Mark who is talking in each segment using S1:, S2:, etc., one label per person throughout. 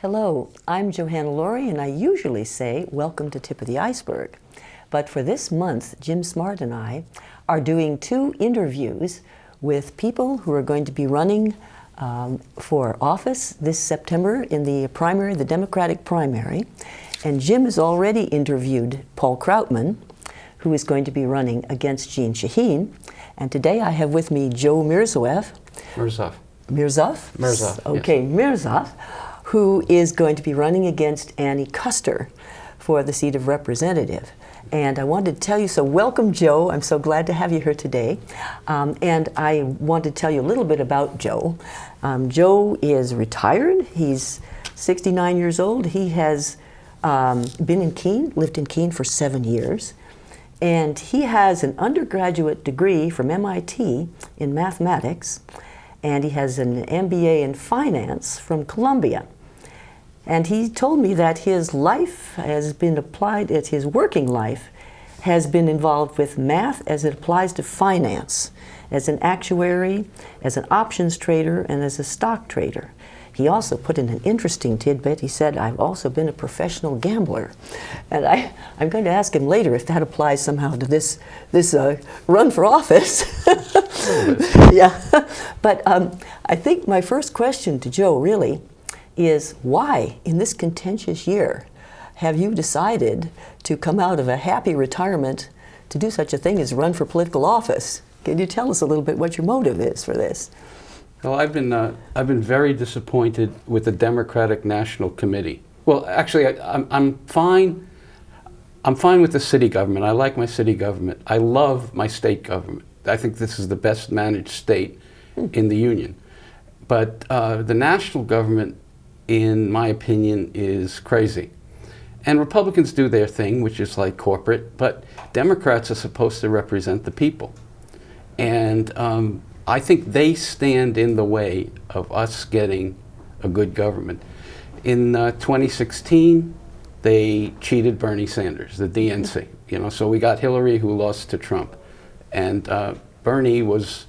S1: Hello, I'm Johanna Laurie, and I usually say welcome to Tip of the Iceberg. But for this month, Jim Smart and I are doing 2 interviews with people who are going to be running for office this September in the primary, the Democratic primary. And Jim has already interviewed Paul Krautman, who is going to be running against Jeanne Shaheen. And today I have with me Joe Mirzoeff.
S2: Mirzoeff.
S1: Mirzoeff?
S2: Mirzoeff.
S1: Okay, yes. Mirzoeff, who is going to be running against Ann Kuster for the seat of representative. And I wanted to tell you, so welcome, Joe. I'm so glad to have you here today. And I want to tell you a little bit about Joe. Joe is retired. He's 69 years old. He has been in Keene, lived in Keene for 7 years. And he has an undergraduate degree from MIT in mathematics. And he has an MBA in finance from Columbia. And he told me that his life has been applied, his working life has been involved with math as it applies to finance, as an actuary, as an options trader, and as a stock trader. He also put in an interesting tidbit. He said, I've also been a professional gambler. And I'm going to ask him later if that applies somehow to this run for office. Yeah. But I think my first question to Joe really is, why in this contentious year have you decided to come out of a happy retirement to do such a thing as run for political office? Can you tell us a little bit what your motive is for this?
S2: Well, I've been very disappointed with the Democratic National Committee. Well, actually, I'm fine. I'm fine with the city government. I like my city government. I love my state government. I think this is the best managed state in the union. But the national government, in my opinion, is crazy. And Republicans do their thing, which is like corporate, but Democrats are supposed to represent the people. And I think they stand in the way of us getting a good government. In 2016, they cheated Bernie Sanders, the DNC. So we got Hillary, who lost to Trump. And Bernie was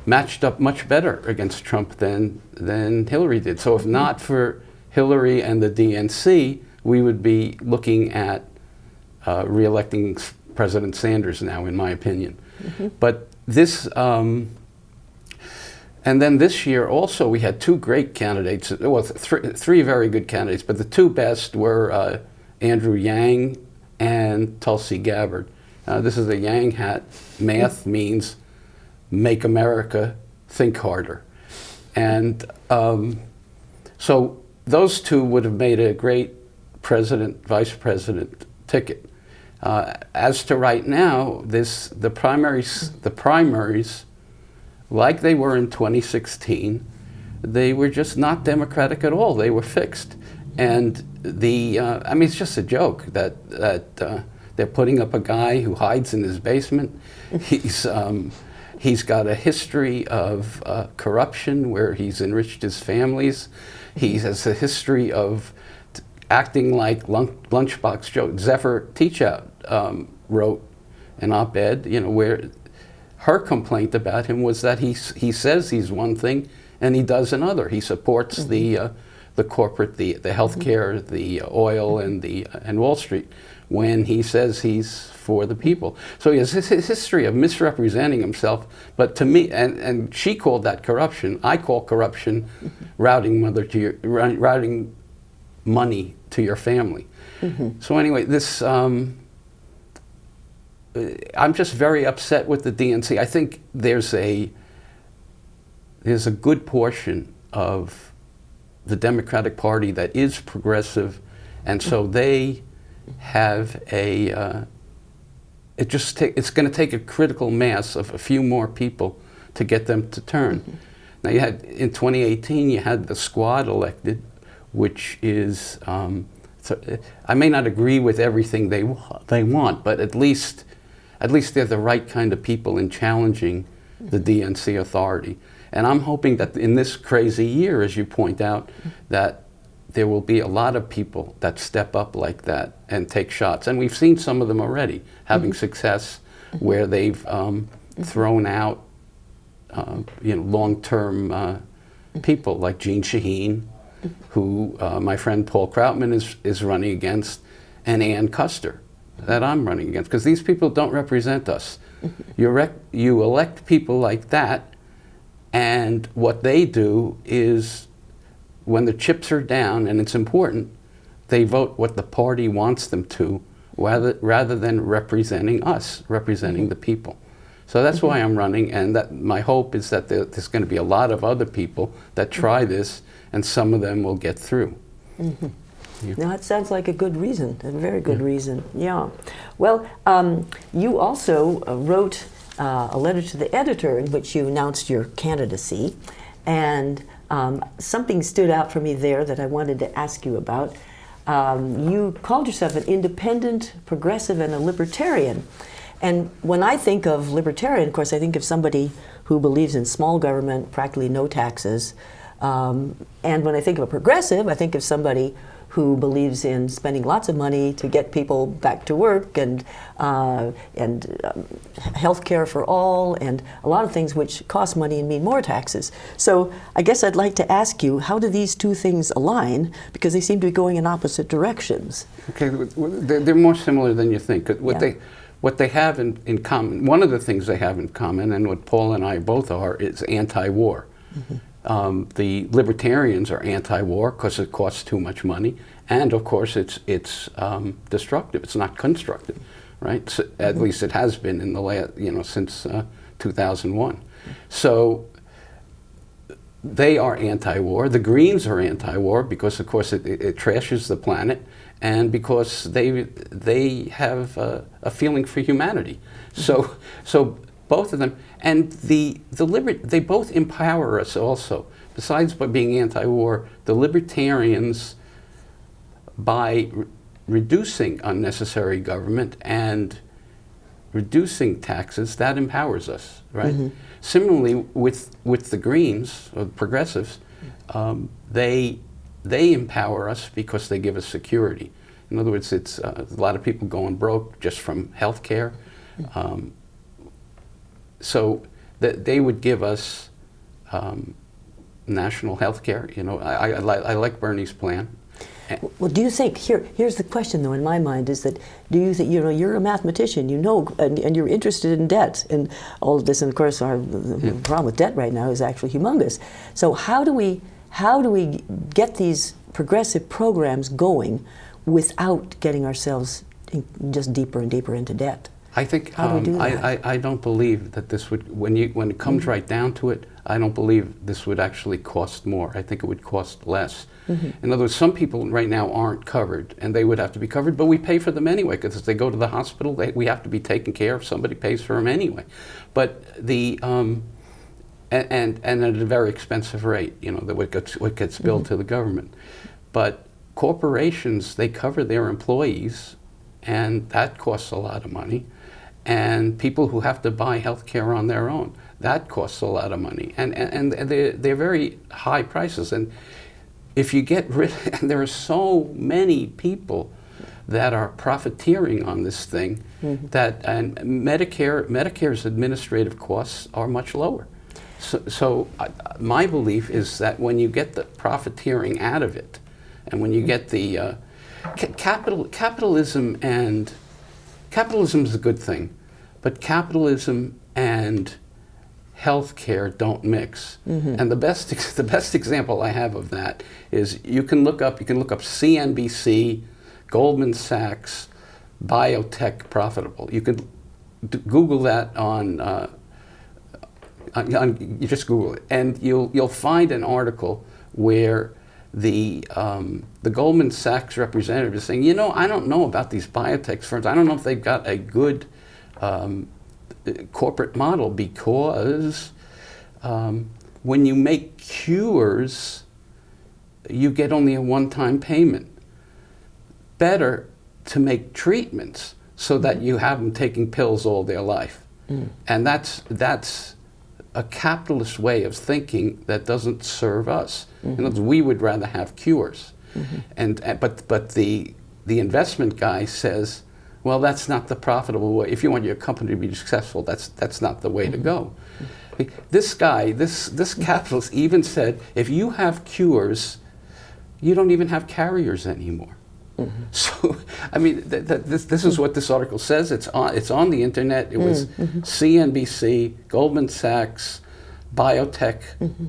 S2: matched up much better against Trump than Hillary did. So if not for Hillary and the DNC, we would be looking at re-electing President Sanders now, in my opinion. Mm-hmm. But this, and then this year also we had 2 great candidates, well, 3 very good candidates, but the 2 best were Andrew Yang and Tulsi Gabbard. This is a Yang hat. Math means make America think harder. And so those 2 would have made a great president, vice president ticket. As to right now, the primaries, like they were in 2016, they were just not democratic at all. They were fixed. And it's just a joke that they're putting up a guy who hides in his basement. He's got a history of corruption where he's enriched his families. He has a history of acting like lunchbox Joe. Zephyr Teachout wrote an op-ed, where her complaint about him was that he says he's one thing and he does another. He supports the corporate, the healthcare, the oil, and Wall Street, when he says he's for the people. So he has his history of misrepresenting himself. But to me, and she called that corruption. I call corruption routing money to your family. Mm-hmm. So anyway, I'm just very upset with the DNC. I think there's a good portion of the Democratic Party that is progressive, and so they have it's going to take a critical mass of a few more people to get them to turn. Mm-hmm. Now in 2018 you had the squad elected, which is, I may not agree with everything they want, but at least they're the right kind of people in challenging the DNC authority. And I'm hoping that in this crazy year, as you point out, that there will be a lot of people that step up like that and take shots. And we've seen some of them already having success where they've thrown out long-term people like Jeanne Shaheen who my friend Paul Krautman is running against, and Ann Kuster that I'm running against, because these people don't represent us. You elect people like that, and what they do is, when the chips are down, and it's important, they vote what the party wants them to, rather than representing us, representing the people. So that's why I'm running, and that my hope is that there's going to be a lot of other people that try this, and some of them will get through. Yeah.
S1: Now, that sounds like a good reason, a very good reason. Yeah. Well, you also wrote a letter to the editor in which you announced your candidacy, and something stood out for me there that I wanted to ask you about. You called yourself an independent, progressive, and a libertarian. And when I think of libertarian, of course, I think of somebody who believes in small government, practically no taxes. And when I think of a progressive, I think of somebody who believes in spending lots of money to get people back to work, and health care for all, and a lot of things which cost money and mean more taxes. So I guess I'd like to ask you, how do these two things align? Because they seem to be going in opposite directions.
S2: Okay, they're more similar than you think. What they have in common, one of the things they have in common, and what Paul and I both are, is anti-war. The libertarians are anti-war because it costs too much money, and of course it's destructive. It's not constructive, right? So, at least it has been in the last, since 2001. So they are anti-war. The Greens are anti-war because, of course, it trashes the planet, and because they have a feeling for humanity. So both of them, and they both empower us also. Besides by being anti-war, the libertarians, by reducing unnecessary government and reducing taxes, that empowers us, right? Similarly, with the Greens, or progressives, they empower us because they give us security. In other words, it's a lot of people going broke just from health care. So that they would give us national health care. I like Bernie's plan.
S1: Well, do you think, here's the question though in my mind, is that, do you think, you're a mathematician, and you're interested in debt and all of this, and of course the problem with debt right now is actually humongous. So how do we get these progressive programs going without getting ourselves just deeper and deeper into debt?
S2: I think
S1: how do we do that?
S2: I don't believe that this would, when it comes right down to it, I don't believe this would actually cost more. I think it would cost less. In other words, some people right now aren't covered, and they would have to be covered, but we pay for them anyway, because if they go to the hospital, we have to be taken care of. Somebody pays for them anyway. But and at a very expensive rate, what gets billed to the government. But corporations, they cover their employees, and that costs a lot of money. And people who have to buy health care on their own, that costs a lot of money. And they're very high prices. And if you get rid, and there are so many people that are profiteering on this thing, and Medicare's administrative costs are much lower. So my belief is that when you get the profiteering out of it, and when you get the capitalism is a good thing, but capitalism and healthcare don't mix. And the best example I have of that is you can look up CNBC, Goldman Sachs, biotech profitable. You could Google that on you just Google it, and you'll find an article where the Goldman Sachs representative is saying, I don't know about these biotech firms. I don't know if they've got a good corporate model, because when you make cures, you get only a one-time payment. Better to make treatments so that you have them taking pills all their life. And that's a capitalist way of thinking that doesn't serve us. In other words, we would rather have cures. But the investment guy says, well, that's not the profitable way. If you want your company to be successful, that's not the way to go. This guy, this capitalist even said, if you have cures you don't even have carriers anymore. Mm-hmm. So, I mean, this is what this article says. It's on the internet. It was CNBC, Goldman Sachs, biotech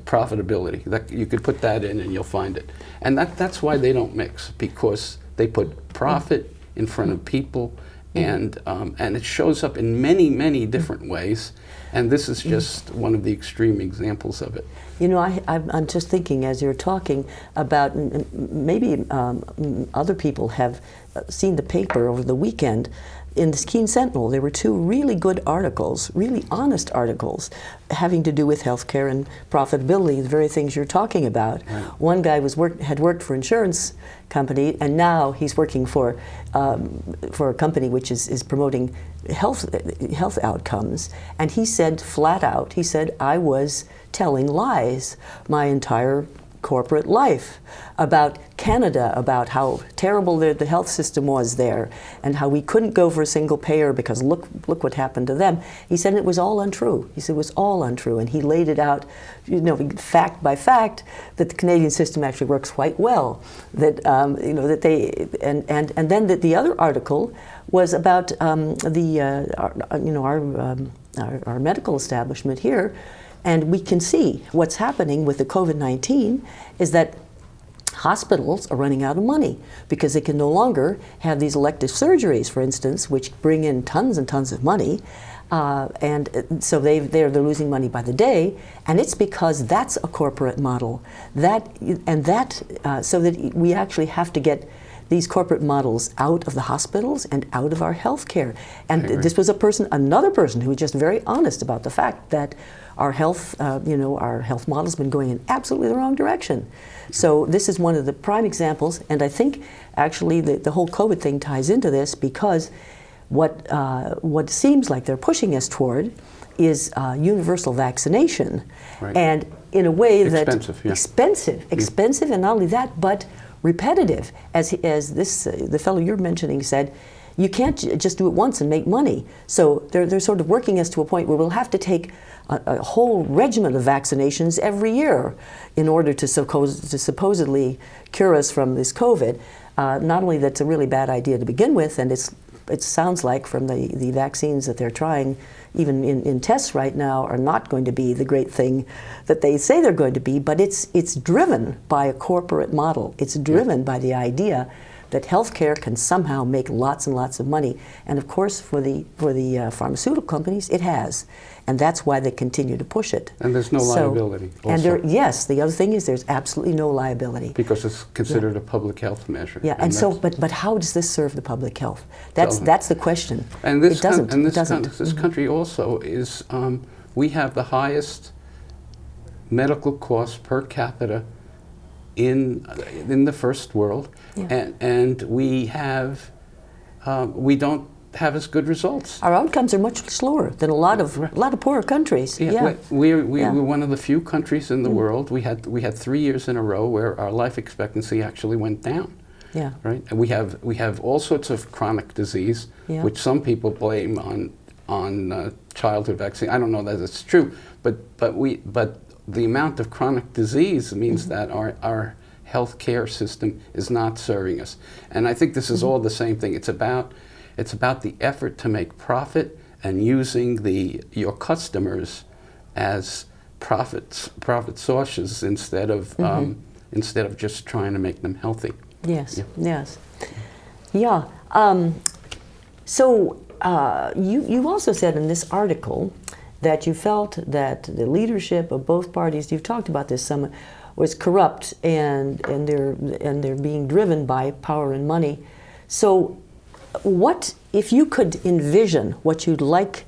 S2: profitability. That you could put that in and you'll find it. And that's why they don't mix, because they put profit in front of people, and it shows up in many, many different ways. And this is just one of the extreme examples of it.
S1: You know, I'm just thinking as you're talking about, maybe other people have seen the paper over the weekend. In the Keene Sentinel, there were two really good articles, really honest articles, having to do with healthcare and profitability, the very things you're talking about. Right. One guy had worked for an insurance company, and now he's working for a company which is promoting health outcomes. And he said flat out, he said, I was telling lies my entire corporate life about Canada, about how terrible the health system was there, and how we couldn't go for a single payer because look what happened to them. He said it was all untrue. He said it was all untrue, and he laid it out, you know, fact by fact, that the Canadian system actually works quite well. That you know, that they and then that the other article was about our medical establishment here. And we can see what's happening with the COVID-19 is that hospitals are running out of money because they can no longer have these elective surgeries, for instance, which bring in tons and tons of money. And so they're losing money by the day, and it's because that's a corporate model. So that we actually have to get these corporate models out of the hospitals and out of our health care. And this was another person who was just very honest about the fact that our health model's been going in absolutely the wrong direction. So this is one of the prime examples, and I think actually the whole COVID thing ties into this, because what seems like they're pushing us toward is universal vaccination, and in a way expensive, and not only that, but repetitive, as the fellow you're mentioning said. You can't just do it once and make money. So they're sort of working us to a point where we'll have to take a whole regimen of vaccinations every year in order to supposedly cure us from this COVID. Not only that's a really bad idea to begin with, and it sounds like from the vaccines that they're trying, even in tests right now, are not going to be the great thing that they say they're going to be, but it's driven by a corporate model. It's driven by the idea that healthcare can somehow make lots and lots of money. And of course, for the pharmaceutical companies, it has. And that's why they continue to push it.
S2: And there's no liability also.
S1: And yes, the other thing is there's absolutely no liability.
S2: Because it's considered a public health measure.
S1: Yeah, and so, but how does this serve the public health? That's the question.
S2: And this country also is, we have the highest medical costs per capita in the first world, and we don't have as good results.
S1: Our outcomes are much slower than a lot of poorer countries.
S2: We're one of the few countries in the world. We had 3 years in a row where our life expectancy actually went down.
S1: Yeah.
S2: Right. And we have all sorts of chronic disease, which some people blame on childhood vaccine. I don't know that it's true, but the amount of chronic disease means that our health care system is not serving us. And I think this is all the same thing. It's about the effort to make profit and using your customers as profit sources instead of just trying to make them healthy.
S1: Yes. Yeah. So you also said in this article that you felt that the leadership of both parties, you've talked about this some, was corrupt and they're being driven by power and money. So what, if you could envision what you'd like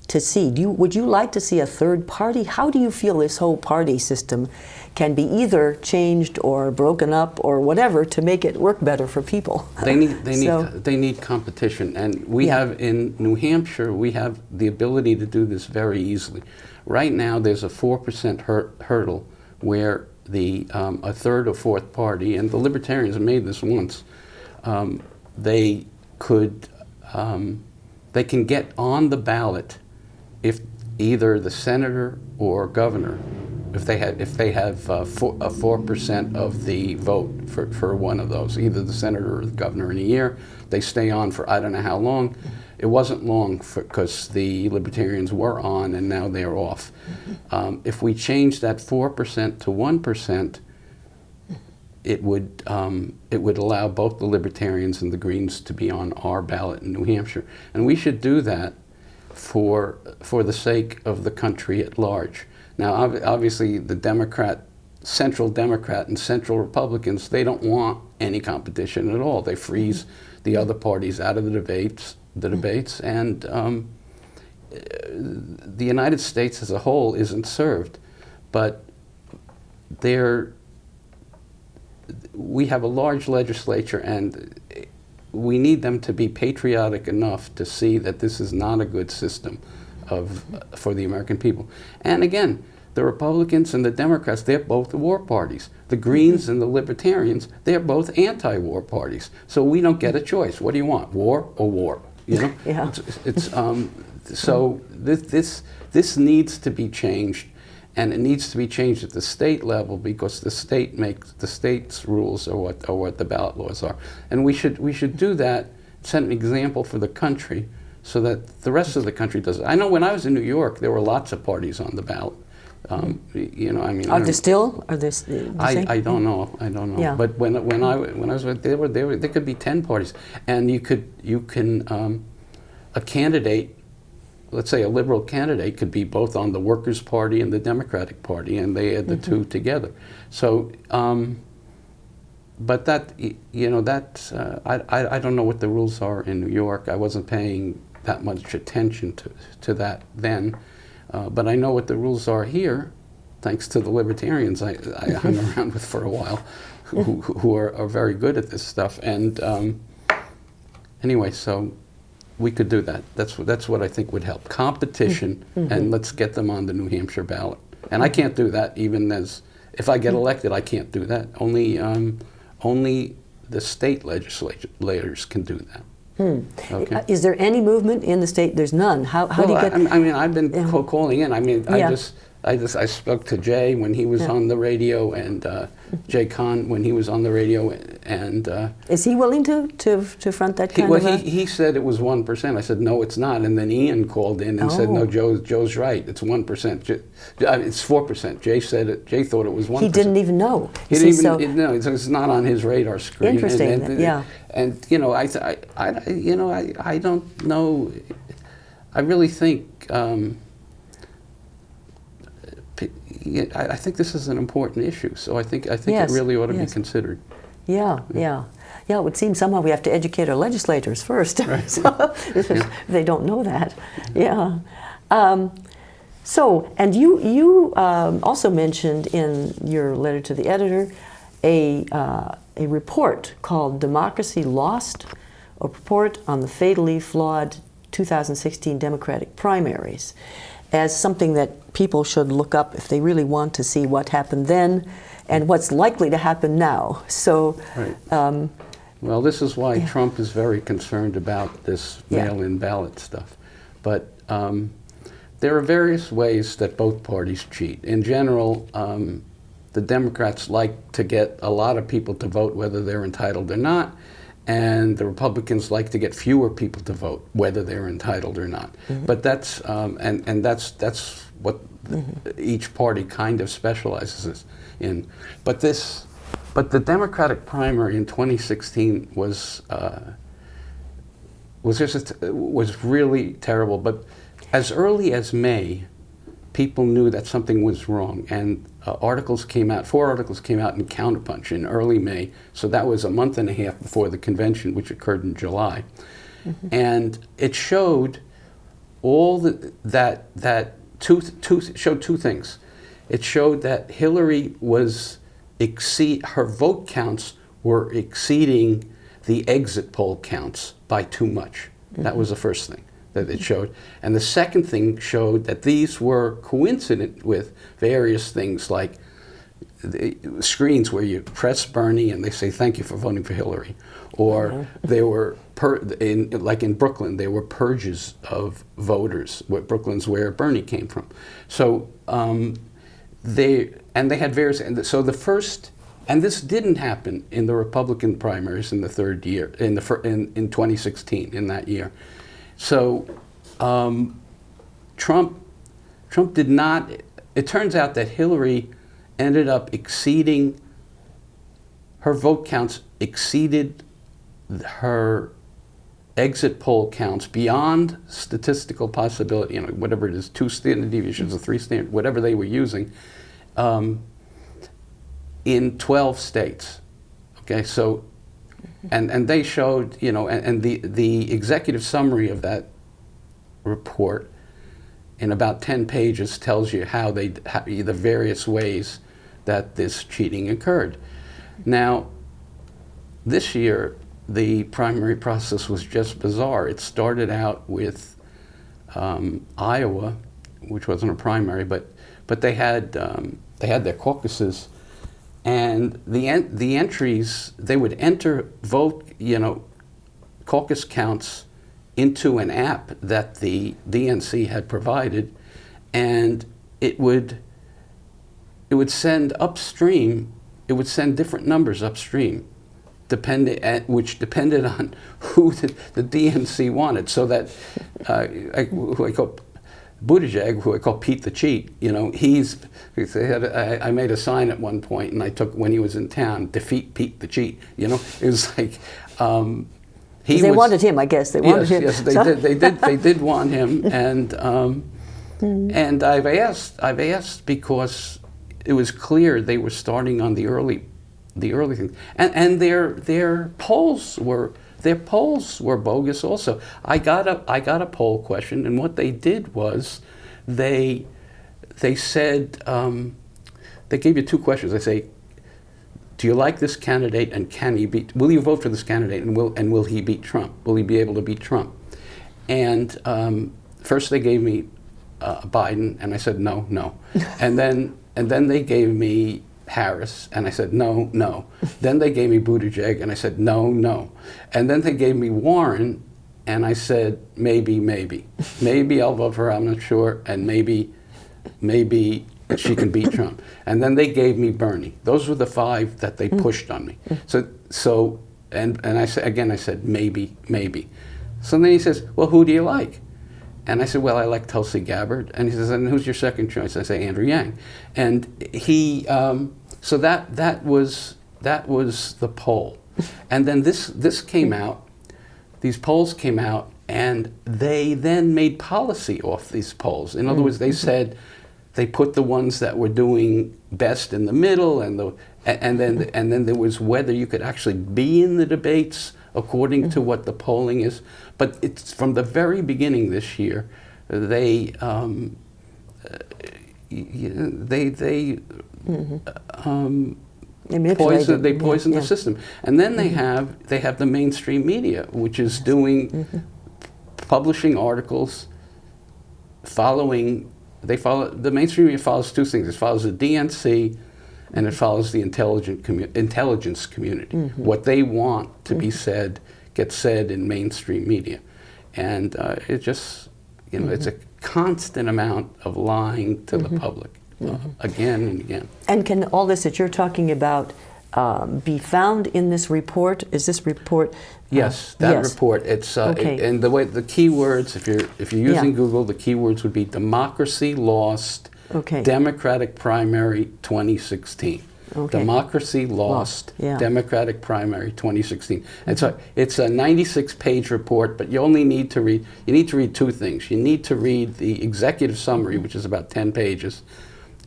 S1: to see, would you like to see a third party? How do you feel this whole party system can be either changed or broken up or whatever to make it work better for people?
S2: They need competition, and we have in New Hampshire, we have the ability to do this very easily. Right now there's a 4% hurdle where a third or fourth party, and the Libertarians have made this once, they can get on the ballot if either the senator or governor if they have 4% of the vote for one of those, either the senator or the governor in a year, they stay on for I don't know how long. It wasn't long because the Libertarians were on and now they're off. If we change that 4% to 1%, it would allow both the Libertarians and the Greens to be on our ballot in New Hampshire, and we should do that for the sake of the country at large. Now, obviously, the Central Democrat and Central Republicans, they don't want any competition at all. They freeze the other parties out of the debates, and the United States as a whole isn't served. But we have a large legislature, and we need them to be patriotic enough to see that this is not a good system for the American people. And again, the Republicans and the Democrats, they're both war parties. The Greens and the Libertarians, they're both anti-war parties. So we don't get a choice. What do you want, war or war? You know?
S1: Yeah.
S2: So this needs to be changed, and it needs to be changed at the state level because the state's rules are what the ballot laws are, and we should do that, set an example for the country, so that the rest of the country does it. I know when I was in New York, there were lots of parties on the ballot. You know, I mean,
S1: are there still? Are there?
S2: I don't know. I don't know. Yeah. But when I was with, there could be 10 parties, and you can a candidate, let's say a liberal candidate, could be both on the Workers' Party and the Democratic Party, and they add the two together. So, but that, you know, that I don't know what the rules are in New York. I wasn't paying that much attention to that then. But I know what the rules are here, thanks to the Libertarians I hung around with for a while, who are very good at this stuff. And anyway, so we could do that. That's what I think would help. Competition, and let's get them on the New Hampshire ballot. And I can't do that, even if I get elected, I can't do that. Only the state legislators can do that. Okay.
S1: Is there any movement in the state? There's none. How do you get?
S2: I mean, I've been calling in. I mean, I spoke to Jay when he was on the radio, and Jay Kahn when he was on the radio, and
S1: is he willing to front that kind of?
S2: He said it was 1%. I said no, it's not. And then Ian called in and said no, Joe's right. It's 1%. It's 4%. Jay said it. Jay thought it was 1%.
S1: He didn't even know.
S2: No, it's not on his radar screen.
S1: Interesting.
S2: And you know, I don't know. I really think. I think this is an important issue, so I think it really ought to be considered.
S1: Yeah. It would seem somehow we have to educate our legislators first, right. So, if they don't know that. Yeah. So, and you also mentioned in your letter to the editor a report called "Democracy Lost: A Report on the Fatally Flawed 2016 Democratic Primaries," as something that people should look up if they really want to see what happened then and what's likely to happen now. So,
S2: well, this is why Trump is very concerned about this mail-in ballot stuff. But there are various ways that both parties cheat. In general, the Democrats like to get a lot of people to vote whether they're entitled or not, and the Republicans like to get fewer people to vote whether they're entitled or not. But that's that's what each party kind of specializes in. But the Democratic primary in 2016 was really terrible. But as early as May, people knew that something was wrong, and 4 articles came out in Counterpunch in early May, so that was a month and a half before the convention, which occurred in July. And it showed showed two things. It showed that Hillary her vote counts were exceeding the exit poll counts by too much. That was the first thing that it showed. And the second thing showed that these were coincident with various things like the screens where you press Bernie and they say, thank you for voting for Hillary. Or they were, like in Brooklyn, there were purges of voters. Brooklyn's where Bernie came from. So they had various, and so the first, and this didn't happen in the Republican primaries in the third year, in 2016, in that year. So Trump did not, it turns out that Hillary ended up exceeding, her vote counts exceeded her exit poll counts beyond statistical possibility, whatever it is, 2 standard deviations or 3 standard, whatever they were using, in 12 states. Okay, so, and they showed, and the executive summary of that report in about 10 pages tells you how the various ways that this cheating occurred. Now, this year, the primary process was just bizarre. It started out with Iowa, which wasn't a primary, but they had their caucuses, and the entries, they would enter vote caucus counts into an app that the DNC had provided, and it would send upstream. It would send different numbers upstream, which depended on who the DNC wanted. So that who I call Buttigieg, who I call Pete the Cheat, I made a sign at one point, and I took, when he was in town, "Defeat Pete the Cheat." It was like
S1: they wanted him, I guess. They wanted him.
S2: Yes, they did want him, and I've asked because it was clear they were starting on the early things, and their polls were bogus also. I got a poll question, and what they did was they said, they gave you 2 questions. They say, do you like this candidate, and will you vote for this candidate, and will he beat Trump? Will he be able to beat Trump? And first they gave me Biden, and I said no. And then they gave me Harris, and I said no. Then they gave me Buttigieg, and I said no. And then they gave me Warren, and I said maybe I'll vote for her, I'm not sure, and maybe she can beat Trump. And then they gave me Bernie. Those were the 5 that they pushed on me. So and I said maybe. So then he says, well, who do you like? And I said, well, I like Tulsi Gabbard. And he says, and who's your second choice? I say, Andrew Yang. And he, so that was the poll. And then this came out, these polls came out, and they then made policy off these polls. In other words, they said, they put the ones that were doing best in the middle, and then there was whether you could actually be in the debates according to what the polling is. But it's from the very beginning this year, they poisoned the system. And then they have the mainstream media, which is publishing articles, the mainstream media follows 2 things. It follows the DNC, and it follows the intelligence community. What they want to be said gets said in mainstream media. And it just, it's a constant amount of lying to the public, again and again. And
S1: can all this that you're talking about be found in this report? Is this report?
S2: Yes, report. It's
S1: okay.
S2: And the way the keywords, if you're using Google, the keywords would be democracy lost, Democratic primary 2016. Democracy lost, Democratic primary 2016. And so it's a 96-page report, but you need to read 2 things. You need to read the executive summary, which is about 10 pages,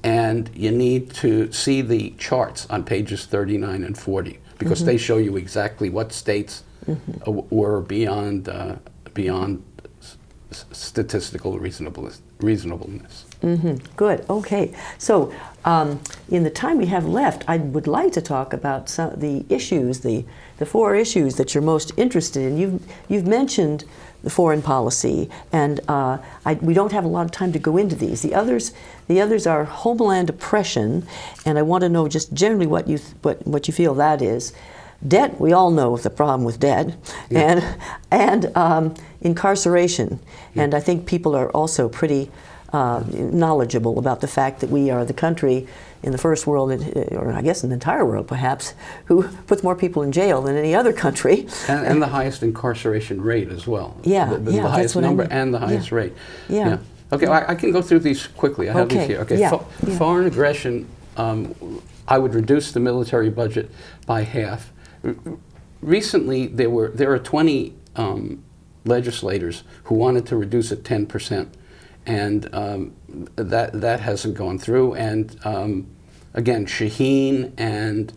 S2: and you need to see the charts on pages 39 and 40, because they show you exactly what states were beyond statistical reasonableness.
S1: Good. Okay. So, in the time we have left, I would like to talk about some of the issues, the 4 issues that you're most interested in. You've mentioned the foreign policy, and we don't have a lot of time to go into these. The others are homeland oppression, and I want to know just generally what you feel that is. Debt, we all know the problem with debt, and incarceration, and I think people are also pretty knowledgeable about the fact that we are the country in the first world, or I guess in the entire world perhaps, who puts more people in jail than any other country.
S2: And the highest incarceration rate as well.
S1: Yeah,
S2: the highest number and the highest rate.
S1: Yeah.
S2: Okay, I can go through these quickly. I have these here. Okay, foreign aggression, I would reduce the military budget by half. Recently, there are 20 legislators who wanted to reduce it 10%, and that hasn't gone through. And again, Shaheen and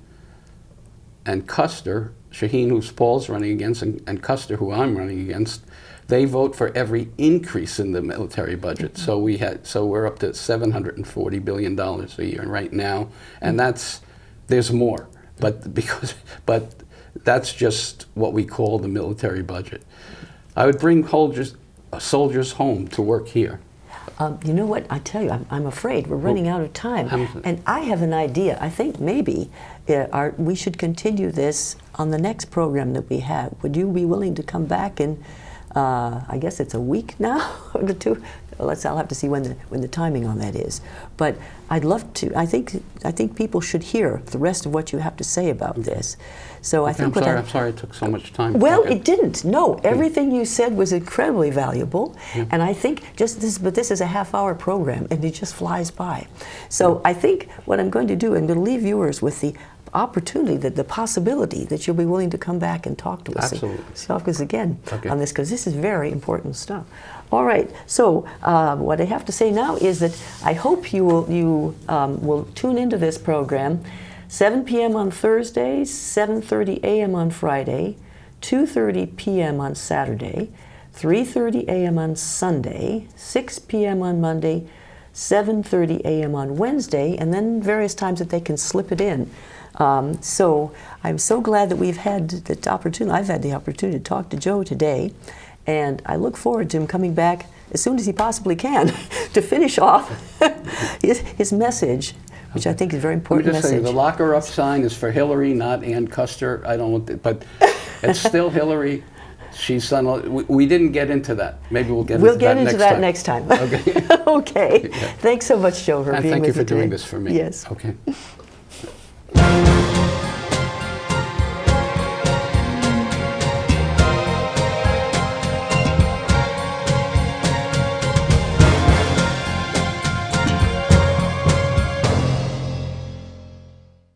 S2: Kuster, Shaheen, who Paul's running against, and Kuster, who I'm running against, they vote for every increase in the military budget. Mm-hmm. So we're up to $740 billion a year right now, and there's more, but that's just what we call the military budget. I would bring soldiers home to work here.
S1: You know what? I tell you, I'm afraid we're running out of time. And I have an idea. I think maybe we should continue this on the next program that we have. Would you be willing to come back in, I guess it's a week now, or two? I'll have to see when the timing on that is. But I'd love to. I think people should hear the rest of what you have to say about this. So
S2: okay,
S1: I think
S2: I'm sorry it took so much time.
S1: Well, it didn't. No, everything you said was incredibly valuable, and I think but this is a half-hour program, and it just flies by. So I think what I'm going to do, I'm going to leave viewers with the opportunity, the possibility that you'll be willing to come back and talk to us.
S2: Absolutely.
S1: And talk to us again on this, because this is very important stuff. All right. So what I have to say now is that I hope you will tune into this program. 7 p.m. on Thursdays, 7:30 a.m. on Friday, 2:30 p.m. on Saturday, 3:30 a.m. on Sunday, 6 p.m. on Monday, 7:30 a.m. on Wednesday, and then various times that they can slip it in. So I'm so glad that I've had the opportunity to talk to Joe today, and I look forward to him coming back as soon as he possibly can to finish off his message, which I think is a very important message.
S2: Let me just say, the lock her up sign is for Hillary, not Ann Kuster. I don't want but it's still Hillary. She's done. We didn't get into that. Maybe we'll get into that next time.
S1: Okay. Okay. Yeah. Thanks so much, Joe, for being with me today.
S2: And thank you for doing this for me.
S1: Yes.
S2: Okay.